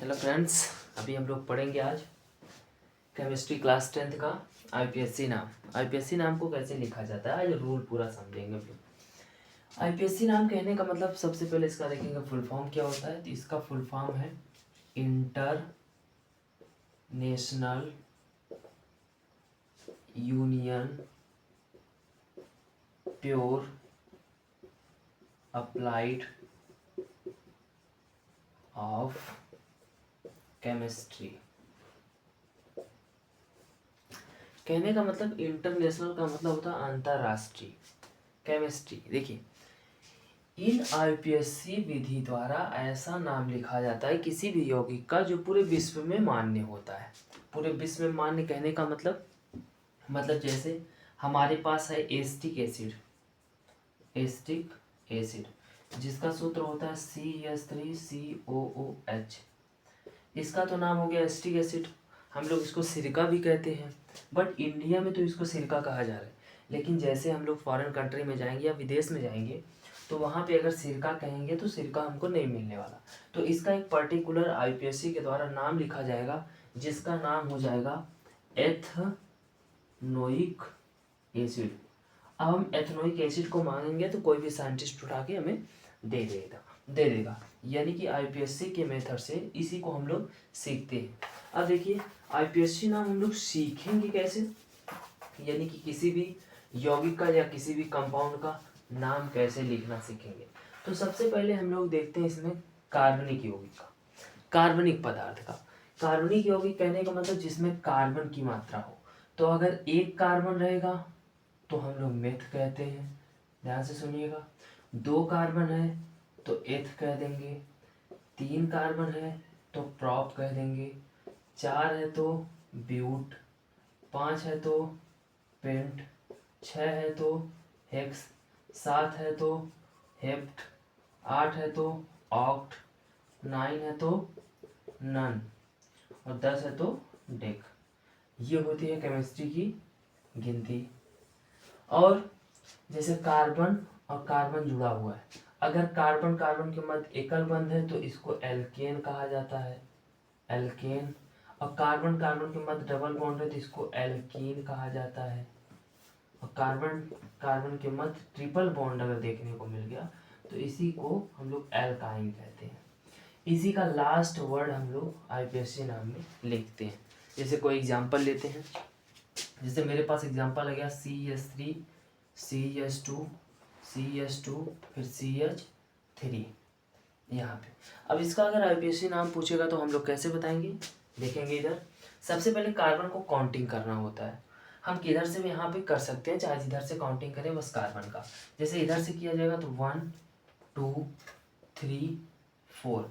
Hello friends, अभी हम लोग पढ़ेंगे आज केमिस्ट्री क्लास 10th का आईपीएससी नाम। आईपीएससी नाम को कैसे लिखा जाता है आज रूल पूरा समझेंगे हम लोग। आईपीएससी नाम कहने का मतलब सबसे पहले इसका देखेंगे फुल फॉर्म क्या होता है। तो इसका फुल फॉर्म है inter national union pure applied of chemistry. कहने का मतलब इंटरनेशनल का मतलब होता है अंतरराष्ट्रीय केमिस्ट्री। देखिए, इन आईपीएससी विधि द्वारा ऐसा नाम लिखा जाता है किसी भी यौगिक का जो पूरे विश्व में मान्य होता है। पूरे विश्व में मान्य कहने का मतलब जैसे हमारे पास है एस्टिक एसिड, जिसका सूत्र होता है CH3COOH। इसका तो नाम हो गया एस्टिक एसिड। हम लोग इसको सिरका भी कहते हैं, बट इंडिया में तो इसको सिरका कहा जा रहा है। लेकिन जैसे हम लोग फॉरेन कंट्री में जाएंगे या विदेश में जाएंगे तो वहाँ पे अगर सिरका कहेंगे तो सिरका हमको नहीं मिलने वाला। तो इसका एक पर्टिकुलर आईपीएससी के द्वारा नाम लिखा जाएगा जिसका नाम हो जाएगा एथनोइक एसिड। अब हम एथनोइक एसिड को मांगेंगे तो कोई भी साइंटिस्ट उठा के हमें दे देगा। यानी कि आईपीएससी के मेथड से इसी को हम लोग सीखते हैं। अब देखिए, आईपीएससी नाम हम लोग सीखेंगे कैसे, यानी कि किसी भी यौगिक का या किसी भी कंपाउंड का नाम कैसे लिखना सीखेंगे। तो सबसे पहले हम लोग देखते हैं इसमें कार्बनिक यौगिक का, कार्बनिक पदार्थ का। कार्बनिक यौगिक कहने का मतलब जिसमें कार्बन की मात्रा हो। तो अगर एक कार्बन रहेगा तो हम लोग मेथ कहते हैं, ध्यान से सुनिएगा। 2 कार्बन है तो एथ कह देंगे, 3 कार्बन है तो प्रॉप कह देंगे, 4 है तो ब्यूट, 5 है तो पेंट, 6 है तो हेक्स, 7 है तो हेप्ट, 8 है तो ऑक्ट, 9 है तो नन और 10 है तो डेक। ये होती है केमिस्ट्री की गिनती। और जैसे कार्बन और कार्बन जुड़ा हुआ है, अगर कार्बन कार्बन के मध्य एकल बंध है तो इसको एल्केन कहा जाता है, एल्केन। और कार्बन कार्बन के मध्य डबल बॉन्ड है तो इसको एल्कीन कहा जाता है। और कार्बन कार्बन के मध्य ट्रिपल बॉन्ड अगर देखने को मिल गया तो इसी को हम लोग एल्काइन कहते हैं। इसी का लास्ट वर्ड हम लोग आईपीएससी नाम में लिखते हैं। जैसे कोई एग्जांपल लेते हैं, जैसे मेरे पास एग्जांपल आ गया CH3 CH2 CH2 फिर CH3 यहाँ पे। अब इसका अगर आईपीएससी नाम पूछेगा तो हम लोग कैसे बताएंगे, देखेंगे इधर। सबसे पहले कार्बन को काउंटिंग करना होता है। हम किधर से भी यहाँ पे कर सकते हैं, चाहे जिधर से काउंटिंग करें बस कार्बन का। जैसे इधर से किया जाएगा तो 1 2 3 4,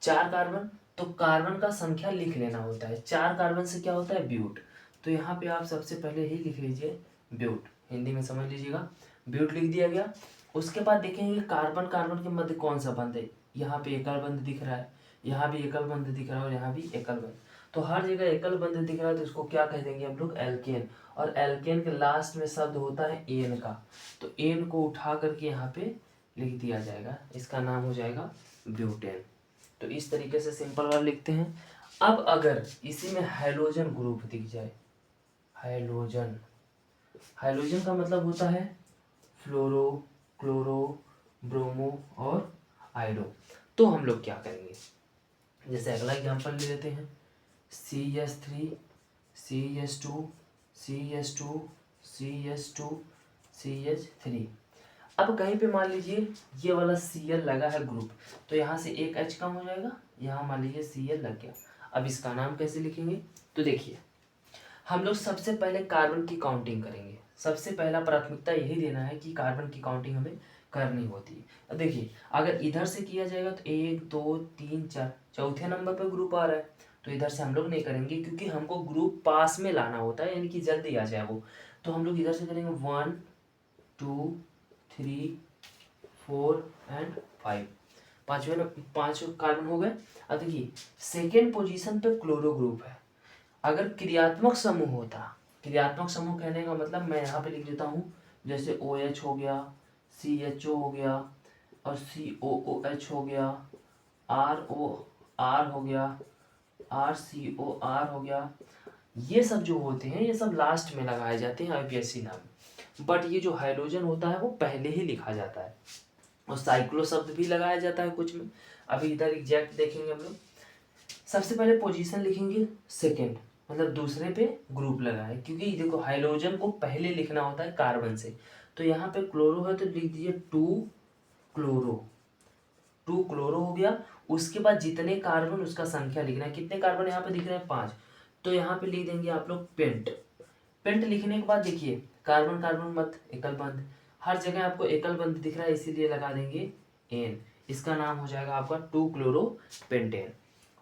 4 कार्बन। तो कार्बन का संख्या लिख लेना होता है। 4 कार्बन से क्या होता है, ब्यूट। तो यहाँ पे आप सबसे पहले ही लिख लीजिए ब्यूट, हिंदी में समझ लीजिएगा, ब्यूट लिख दिया गया। उसके बाद देखेंगे कार्बन कार्बन के मध्य कौन सा बंध है। यहाँ पे एकल बंध दिख रहा है, यहाँ भी एकल बंध दिख रहा है और यहाँ भी एकल बंध। तो हर जगह एकल बंध दिख रहा है तो इसको क्या कह देंगे हम लोग, एल्केन। और एल्केन के लास्ट में शब्द होता है एन का, तो एन को उठा करके यहाँ पे लिख दिया जाएगा, इसका नाम हो जाएगा ब्यूटेन। तो इस तरीके से सिंपल वाला लिखते हैं। अब अगर इसी में हाइड्रोजन ग्रुप दिख जाए, हाइड्रोजन, हाइड्रोजन का मतलब होता है फ्लोरो, क्लोरो, ब्रोमो और आयोडो। तो हम लोग क्या करेंगे, जैसे अगला एग्जांपल ले लेते हैं CH3 CH2 CH2 CH2 CH3। अब कहीं पे मान लीजिए ये वाला Cl लगा है ग्रुप, तो यहाँ से एक H कम हो जाएगा, यहाँ मान लीजिए Cl लग गया। अब इसका नाम कैसे लिखेंगे, तो देखिए हम लोग सबसे पहले कार्बन की काउंटिंग करेंगे। सबसे पहला प्राथमिकता यही देना है कि कार्बन की काउंटिंग हमें करनी होती है। अब देखिए, अगर इधर से किया जाएगा तो 1 2 3 4, चौथे नंबर पर ग्रुप आ रहा है तो इधर से हम लोग नहीं करेंगे, क्योंकि हमको ग्रुप पास में लाना होता है, यानी कि जल्दी आ जाए वो। तो हम लोग इधर से करेंगे 1 2 3 4 एंड 5, पांचवें 5 कार्बन हो गए। अब देखिए सेकेंड पोजीशन पे क्लोरो ग्रुप है। अगर क्रियात्मक समूह होता, क्रियात्मक समूह कहने का मतलब मैं यहाँ पे लिख देता हूँ, जैसे OH हो गया, CHO हो गया और COOH हो गया, आर हो गया, RCOR हो गया, ये सब जो होते हैं ये सब लास्ट में लगाए जाते हैं आईपीएससी नाम। बट ये जो हाइड्रोजन होता है वो पहले ही लिखा जाता है, और साइक्लो शब्द भी लगाया जाता है कुछ में। अभी इधर एग्जैक्ट देखेंगे हम लोग। सबसे पहले पोजीशन लिखेंगे सेकंड, मतलब दूसरे पे ग्रुप लगा है, क्योंकि देखो हाइड्रोजन को पहले लिखना होता है कार्बन से। तो यहाँ पे क्लोरो है तो लिख दीजिए 2 क्लोरो, 2 क्लोरो हो गया। उसके बाद जितने कार्बन उसका संख्या लिखना है, कितने कार्बन यहाँ पे दिख रहे हैं 5, तो यहाँ पे लिख देंगे आप लोग पेंट। पेंट लिखने के बाद देखिए कार्बन कार्बन मत एकल बंध, हर जगह आपको एकल बंध दिख रहा है इसीलिए लगा देंगे एन, इसका नाम हो जाएगा आपका 2 क्लोरो पेंटेन।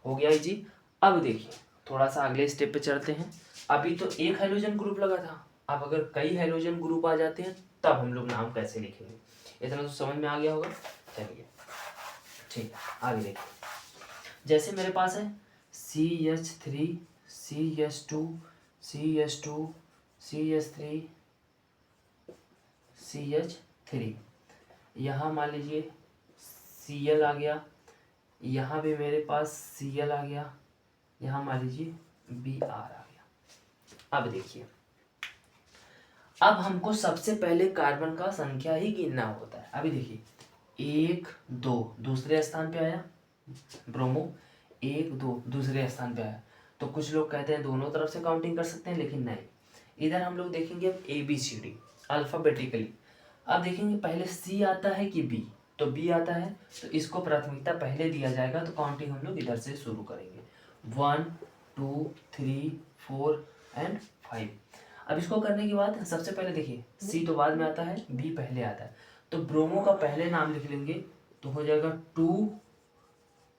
हो गया जी। अब देखिए थोड़ा सा अगले स्टेप पे चलते हैं। अभी तो एक हाइड्रोजन ग्रुप लगा था, अब अगर कई हाइड्रोजन ग्रुप आ जाते हैं तब हम लोग नाम कैसे लिखेंगे, इतना तो समझ में आ गया होगा। चलिए ठीक है आगे देखिए। जैसे मेरे पास है CH3 CH2 CH2 CH3 CH3, यहाँ मान लीजिए Cl आ गया, यहाँ भी मेरे पास Cl आ गया, यहाँ मान लीजिए Br आ गया। अब देखिए, अब हमको सबसे पहले कार्बन का संख्या ही गिनना होता है। अभी देखिए 1 2 दूसरे स्थान पे आया ब्रोमो, 1 2 दूसरे स्थान पे आया। तो कुछ लोग कहते हैं दोनों तरफ से काउंटिंग कर सकते हैं, लेकिन नहीं, इधर हम लोग देखेंगे अब ABCD अल्फाबेटिकली। अब देखेंगे पहले C आता है कि B, तो B आता है तो इसको प्राथमिकता पहले दिया जाएगा, तो काउंटिंग हम लोग इधर से शुरू करेंगे 1 2 3 4 एंड 5। अब इसको करने के बाद सबसे पहले देखिए C तो बाद में आता है, B पहले आता है, तो ब्रोमो का पहले नाम लिख लेंगे तो हो जाएगा 2,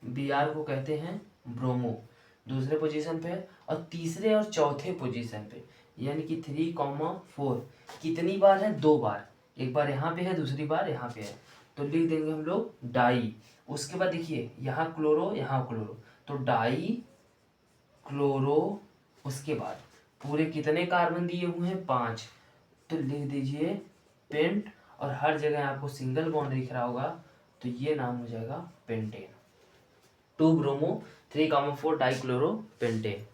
Br को कहते हैं ब्रोमो, दूसरे पोजीशन पे है। और तीसरे और चौथे पोजीशन पे यानी कि 3,4 कितनी बार है, 2 बार, एक बार यहाँ पे है दूसरी बार यहाँ पे है, तो लिख देंगे हम लोग डाई। उसके बाद देखिए यहाँ क्लोरो यहाँ क्लोरो, तो डाई क्लोरो। उसके बाद पूरे कितने कार्बन दिए हुए हैं 5, तो लिख दीजिए पेंट, और हर जगह आपको सिंगल बॉन्ड दिख रहा होगा तो ये नाम हो जाएगा पेंटेन, 2 ब्रोमो 3,4 डाइक्लोरो पेंटेन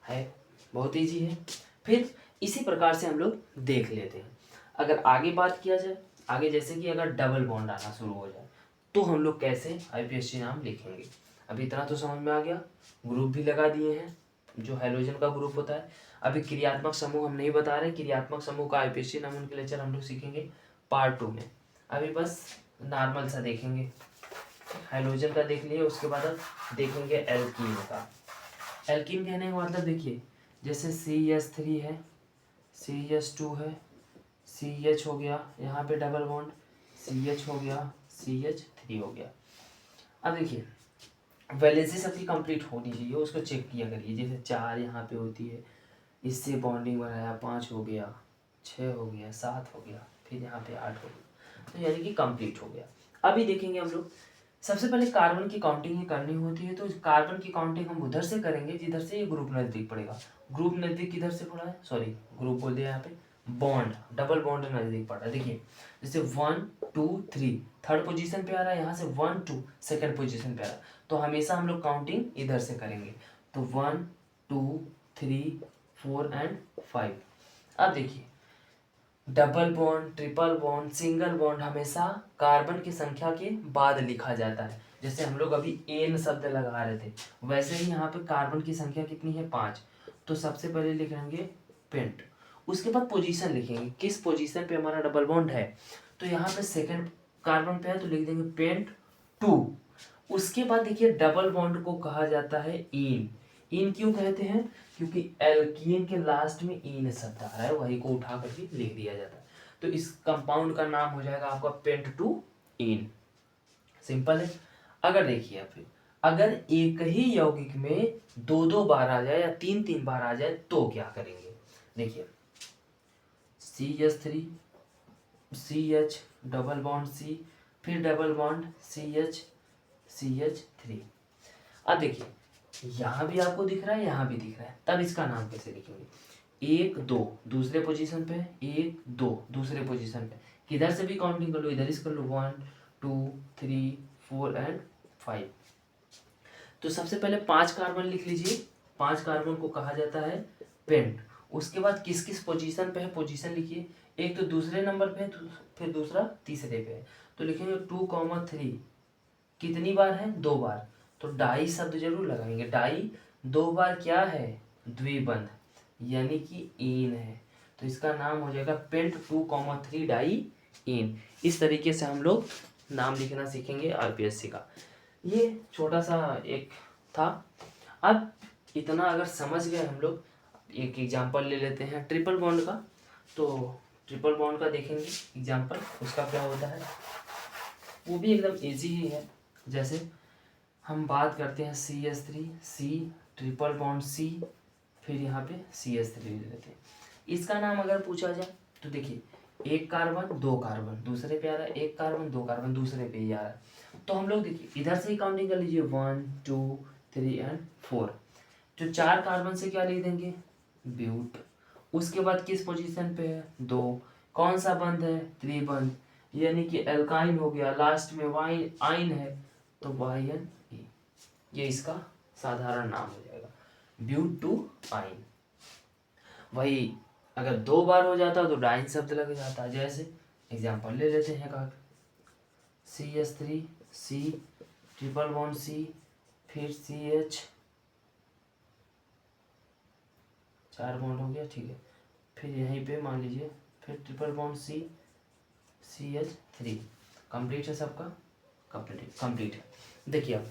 है। बहुत ईजी है। फिर इसी प्रकार से हम लोग देख लेते हैं। अगर आगे बात किया जाए, आगे जैसे कि अगर डबल बॉन्ड आना शुरू हो जाए तो हम लोग कैसे आईपीएससी नाम लिखेंगे। अभी इतना तो समझ में आ गया, ग्रुप भी लगा दिए हैं जो हाइड्रोजन का ग्रुप होता है। अभी क्रियात्मक समूह हम नहीं बता रहे, क्रियात्मक समूह का आईपीएससी नाम उनके लेक्चर हम लोग सीखेंगे पार्ट 2 में। अभी बस नॉर्मल सा देखेंगे, हाइड्रोजन का देख लिए, उसके बाद अब देखेंगे एल्कीन का। एल्कीन कहने का मतलब देखिए जैसे CH3 है, CH2 है, CH हो गया, यहाँ पे डबल बॉन्ड CH हो गया, CH3 हो गया। अब देखिए वैलेंसी सबकी कंप्लीट होनी चाहिए, उसको चेक किया करिए। जैसे 4 यहाँ पे होती है, इससे बॉन्डिंग बनाया, 5 हो गया, 6 हो गया, 7 हो गया, फिर यहाँ पे 8 हो गया, तो यानी कि कंप्लीट हो गया। अभी देखेंगे हम लोग सबसे पहले कार्बन की काउंटिंग ही करनी होती है, तो कार्बन की काउंटिंग हम उधर से करेंगे जिधर से ये ग्रुप नजदीक पड़ेगा। ग्रुप नजदीक किधर से पड़ा है, सॉरी ग्रुप बोल दिया यहाँ पे, बॉन्ड डबल बॉन्ड नजदीक पड़ा है। देखिए जैसे 1 2 3 थर्ड पोजीशन पे आ रहा है, यहाँ से 1 2 सेकंड पोजीशन पे आ रहा है, तो हमेशा हम लोग काउंटिंग इधर से करेंगे। तो 1 2 3 4 एंड 5। अब देखिए double bond triple bond single bond हमेशा कार्बन की संख्या के बाद लिखा जाता है। जैसे हम लोग अभी एन शब्द लगा रहे थे, वैसे ही यहाँ पे कार्बन की संख्या कितनी है 5, तो सबसे पहले लिखेंगे पेंट। उसके बाद पोजीशन लिखेंगे, किस पोजीशन पे हमारा डबल बॉन्ड है, तो यहाँ पे सेकंड कार्बन पे है तो लिख देंगे पेंट 2। उसके बाद देखिए डबल बॉन्ड को कहा जाता है इन। इन क्यों कहते हैं, क्योंकि एल्कीन के लास्ट में इन शब्द आ रहा है, वही को उठा करके लिख दिया जाता है। तो इस कंपाउंड का नाम हो जाएगा आपका पेंट 2 इन। सिंपल है। अगर देखिए फिर अगर एक ही यौगिक में 2 बार आ जाए या 3 बार आ जाए तो क्या करेंगे। देखिए CH3 CH double bond C, फिर डबल बॉन्ड CH CH3। अब देखिए यहाँ भी आपको दिख रहा है, यहाँ भी दिख रहा है, तब इसका नाम कैसे लिखेंगे। 1 2 दूसरे पोजीशन पे, 1 2 दूसरे पोजीशन पे, किधर से भी काउंटिंग कर लो, इधर से कर लो 1 2 3 4 एंड 5। तो सबसे पहले 5 कार्बन लिख लीजिए, 5 कार्बन को कहा जाता है पेंट। उसके बाद किस किस पोजीशन पे है, पोजीशन लिखिए, एक तो दूसरे नंबर पे है, फिर दूसरा तीसरे पे है। तो लिखेंगे 2,3 कितनी बार है, 2 बार, तो डाई शब्द जरूर लगाएंगे। डाई 2 बार क्या है, द्विबंध, यानी कि ईन है, तो इसका नाम हो जाएगा पेंट 2,3 डाई ईन। इस तरीके से हम लोग नाम लिखना सीखेंगे आईपीएससी का। ये छोटा सा एक था। अब इतना अगर समझ गए हम लोग, एक एग्जांपल ले लेते हैं ट्रिपल बॉन्ड का। तो ट्रिपल बॉन्ड का देखेंगे एग्जांपल, उसका क्या होता है, वो भी एकदम इजी ही है। जैसे हम बात करते हैं CH3 C triple bond C, फिर यहाँ पे CH3 ले लेते हैं। इसका नाम अगर पूछा जाए तो देखिए, एक कार्बन 2 कार्बन दूसरे पे आ रहा है, एक कार्बन 2 कार्बन दूसरे पे ही आ रहा है। तो हम लोग देखिए इधर से ही काउंटिंग कर लीजिए 1 2 3 एंड 4। जो 4 कार्बन से क्या लिख देंगे, ब्यूट। उसके बाद किस पोजीशन पे है, 2। कौन सा बंध है, त्रिबंध, यानी कि एल्काइन हो गया। लास्ट में वाइन आइन है तो YN E, ये इसका साधारण नाम हो जाएगा, ब्यूट टू आइन। वही अगर 2 बार हो जाता तो डाइन शब्द लग जाता है। जैसे एग्जांपल ले लेते हैं का CH3 C triple bond C, फिर CH 4 बॉन्ड हो गया, ठीक है, फिर यहीं पे मान लीजिए फिर triple bond C CH3। Complete है सबका, कंप्लीट है। देखिए अब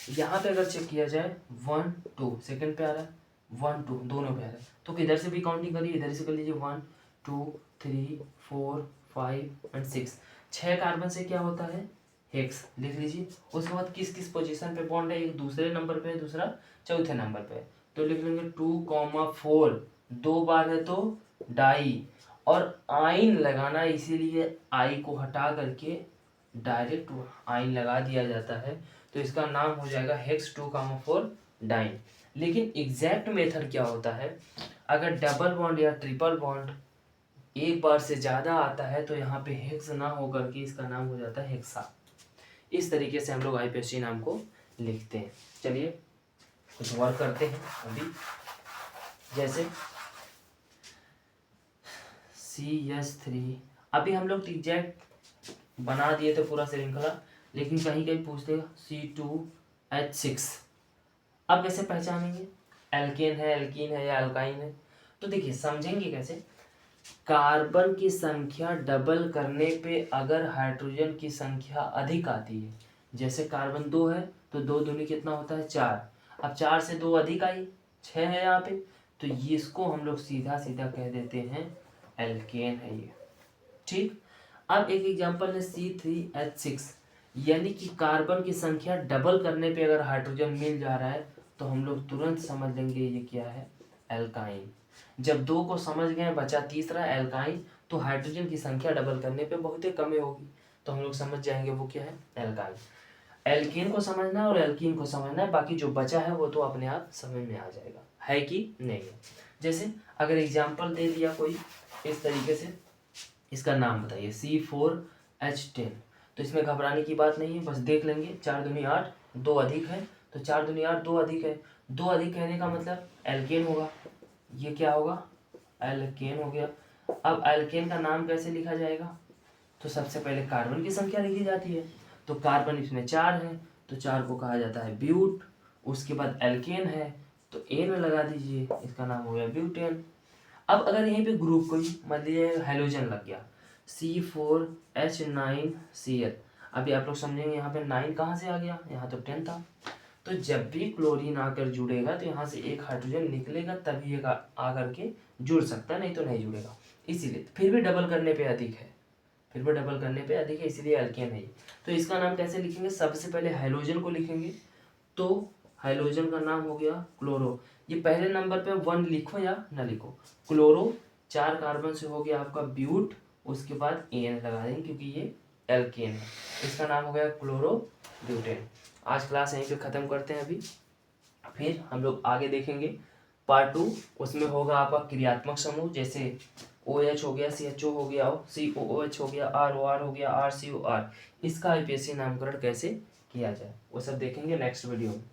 यहाँ पे अगर चेक किया जाए 1 2 सेकंड पे आ रहा है, 1 2 दोनों पे आ रहा है, तो किधर से भी काउंटिंग करिए, इधर से कर लीजिए 1 2 3 4 5 एंड 6। 6 कार्बन से क्या होता है, हेक्स लिख लीजिए। उसके बाद किस किस पोजीशन पे बॉन्ड है, एक दूसरे नंबर पे है, दूसरा चौथे नंबर पे है, तो लिख लेंगे 2,4। 2 बार है तो डाई, और आइन लगाना इसीलिए आई को हटा करके डायरेक्ट आइन लगा दिया जाता है, तो इसका नाम हो जाएगा हेक्स 2,4 डाइन। लेकिन एग्जैक्ट मेथड क्या होता है, अगर डबल बॉन्ड या ट्रिपल बॉन्ड एक बार से ज़्यादा आता है तो यहाँ पे हेक्स ना हो करके इसका नाम हो जाता है हेक्सा। इस तरीके से हम लोग आईपीएससी नाम को लिखते हैं। चलिए कुछ वर्क करते हैं अभी। जैसे CH3 अभी हम लोग एग्जैक्ट बना दिए थे पूरा श्रृंखला, लेकिन कहीं कहीं पूछ देगा C2H6। अब कैसे पहचानेंगे, एल्केन है, एल्कीन है या अल्काइन है, तो देखिए समझेंगे कैसे। कार्बन की संख्या डबल करने पे अगर हाइड्रोजन की संख्या अधिक आती है, जैसे कार्बन 2 है तो 2 दूनी कितना होता है 4, अब 4 से 2 अधिक आई 6 है यहाँ पे, तो ये इसको हम लोग सीधा सीधा कह देते हैं एल्केन है ये, ठीक। अब एक एग्जांपल है C3H6, यानी कि कार्बन की संख्या डबल करने पे अगर हाइड्रोजन मिल जा रहा है तो हम लोग तुरंत समझ लेंगे ये क्या है, एल्काइन। जब 2 को समझ गए बचा तीसरा एल्काइन, तो हाइड्रोजन की संख्या डबल करने पे बहुत ही कमी होगी, तो हम लोग समझ जाएंगे वो क्या है, एल्काइन। एल्कीन को समझना है और एल्कीन को समझना है, बाकी जो बचा है वो तो अपने आप समझ में आ जाएगा है कि नहीं है। जैसे अगर एग्जाम्पल दे दिया कोई इस तरीके से, इसका नाम बताइए C4H10, तो इसमें घबराने की बात नहीं है, बस देख लेंगे 4 दूनी 8, 2 अधिक है, तो 4 दूनी 8 2 अधिक है, 2 अधिक कहने का मतलब एल्केन होगा, ये क्या होगा, एल्केन हो गया। अब एल्केन का नाम कैसे लिखा जाएगा, तो सबसे पहले कार्बन की संख्या लिखी जाती है, तो कार्बन इसमें 4 है तो 4 को कहा जाता है ब्यूट। उसके बाद एल्केन है तो एन लगा दीजिए, इसका नाम हो गया ब्यूटेन। अब अगर यहीं पे ग्रुप कोई मान लीजिए हाइड्रोजन लग गया C4H9Cl, अभी आप लोग समझेंगे यहाँ पे 9 कहाँ से आ गया, यहाँ तो 10 था, तो जब भी क्लोरीन आकर जुड़ेगा तो यहाँ से एक हाइड्रोजन निकलेगा तभी एक आकर के जुड़ सकता है, नहीं तो नहीं जुड़ेगा। इसीलिए फिर भी डबल करने पे अधिक है, फिर भी डबल करने पे अधिक है, इसीलिए एल्केन है। तो इसका नाम कैसे लिखेंगे, सबसे पहले हाइड्रोजन को लिखेंगे, तो हाइड्रोजन का नाम हो गया क्लोरो। ये पहले नंबर पे 1 लिखो या ना लिखो, क्लोरो 4 कार्बन से हो गया आपका ब्यूट, उसके बाद एन लगा देंगे क्योंकि ये एल्केन है, इसका नाम हो गया क्लोरो ब्यूटेन। आज क्लास यहीं पे ख़त्म करते हैं अभी, फिर हम लोग आगे देखेंगे पार्ट 2, उसमें होगा आपका क्रियात्मक समूह, जैसे OH हो गया, CHO हो गया, COOH हो गया, ROR हो गया, RCOR, इसका आईपीएससी नामकरण कैसे किया जाए वो सब देखेंगे नेक्स्ट वीडियो में।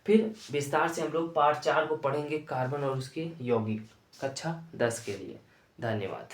फिर विस्तार से हम लोग पार्ट 4 को पढ़ेंगे, कार्बन और उसके यौगिक, कक्षा 10 के लिए। धन्यवाद।